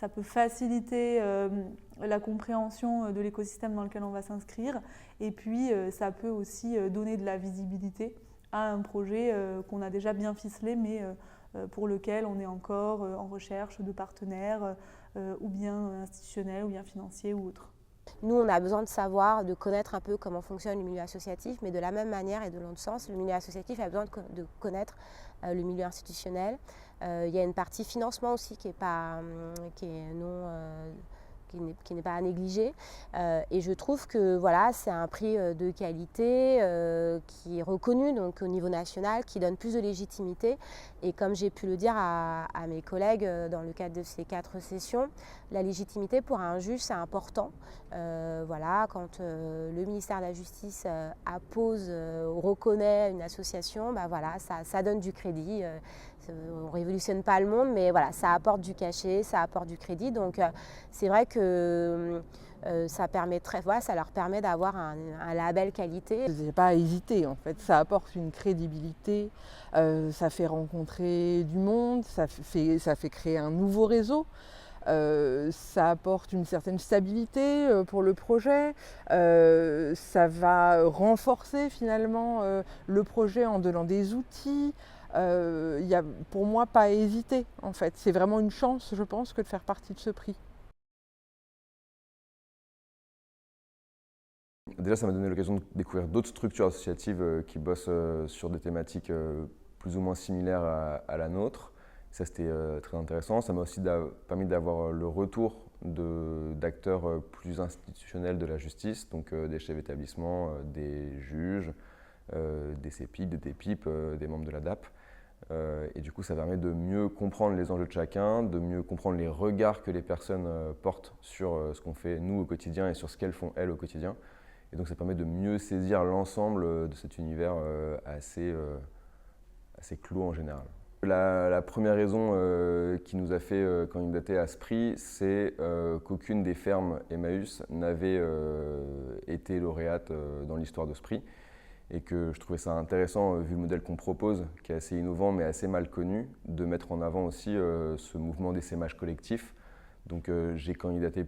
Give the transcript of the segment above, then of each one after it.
ça peut faciliter la compréhension de l'écosystème dans lequel on va s'inscrire. Et puis, ça peut aussi donner de la visibilité à un projet qu'on a déjà bien ficelé, mais pour lequel on est encore en recherche de partenaires, ou bien institutionnels, ou bien financiers ou autres. Nous, on a besoin de savoir, de connaître un peu comment fonctionne le milieu associatif, mais de la même manière et de l'autre sens, le milieu associatif a besoin de connaître le milieu institutionnel. Il y a une partie financement aussi qui n'est pas à négliger. Et je trouve que voilà, c'est un prix de qualité qui est reconnu donc, au niveau national, qui donne plus de légitimité. Et comme j'ai pu le dire à mes collègues dans le cadre de ces 4 sessions, la légitimité pour un juge, c'est important. Voilà, quand le ministère de la Justice appose, reconnaît une association, bah voilà, ça donne du crédit. On ne révolutionne pas le monde, mais voilà, ça apporte du cachet, ça apporte du crédit. Donc c'est vrai que ça leur permet d'avoir un label qualité. Il n'y a pas à hésiter en fait, ça apporte une crédibilité, ça fait rencontrer du monde, ça fait créer un nouveau réseau. Ça apporte une certaine stabilité pour le projet, ça va renforcer finalement le projet en donnant des outils. Il n'y a pour moi pas à hésiter en fait, c'est vraiment une chance je pense que de faire partie de ce prix. Déjà ça m'a donné l'occasion de découvrir d'autres structures associatives qui bossent sur des thématiques plus ou moins similaires à la nôtre. Ça c'était très intéressant, ça m'a aussi permis d'avoir le retour d'acteurs plus institutionnels de la justice, donc des chefs d'établissement, des juges, des CEPIP, des DPIP, des membres de la DAP. Et du coup, ça permet de mieux comprendre les enjeux de chacun, de mieux comprendre les regards que les personnes portent sur ce qu'on fait nous au quotidien et sur ce qu'elles font elles au quotidien. Et donc ça permet de mieux saisir l'ensemble de cet univers assez clos en général. La première raison qui nous a fait candidater à ce prix, c'est qu'aucune des fermes Emmaüs n'avait été lauréate dans l'histoire de ce prix. Et que je trouvais ça intéressant, vu le modèle qu'on propose, qui est assez innovant mais assez mal connu, de mettre en avant aussi ce mouvement d'essaimage collectif. Donc j'ai candidaté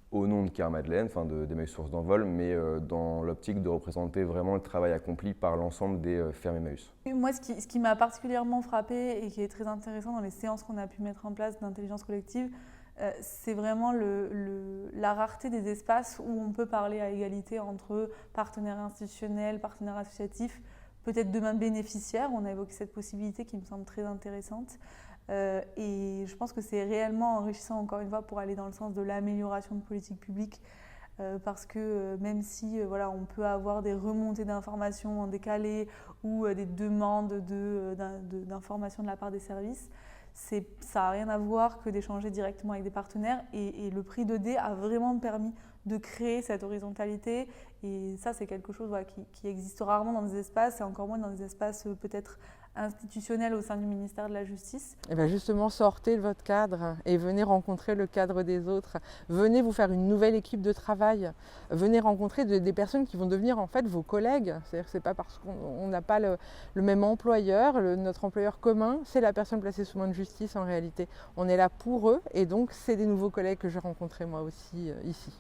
au nom de Cœur Madeleine, enfin d'Emmaüs Source d'Envol, mais dans l'optique de représenter vraiment le travail accompli par l'ensemble des fermes Emmaüs. Moi, ce qui m'a particulièrement frappée et qui est très intéressant dans les séances qu'on a pu mettre en place d'intelligence collective, c'est vraiment la rareté des espaces où on peut parler à égalité entre partenaires institutionnels, partenaires associatifs, peut-être demain bénéficiaires. On a évoqué cette possibilité qui me semble très intéressante. Et je pense que c'est réellement enrichissant, encore une fois, pour aller dans le sens de l'amélioration de politiques publiques. Parce que même si voilà, on peut avoir des remontées d'informations en décalé ou des demandes d'informations de la part des services, ça n'a rien à voir que d'échanger directement avec des partenaires et le prix 2D a vraiment permis de créer cette horizontalité et ça c'est quelque chose voilà, qui existe rarement dans des espaces et encore moins dans des espaces peut-être institutionnels au sein du ministère de la Justice. Et bien justement, sortez de votre cadre et venez rencontrer le cadre des autres. Venez vous faire une nouvelle équipe de travail. Venez rencontrer des personnes qui vont devenir en fait vos collègues. C'est-à-dire que ce n'est pas parce qu'on n'a pas le même employeur, notre employeur commun, c'est la personne placée sous main de justice en réalité. On est là pour eux et donc c'est des nouveaux collègues que j'ai rencontrés moi aussi ici.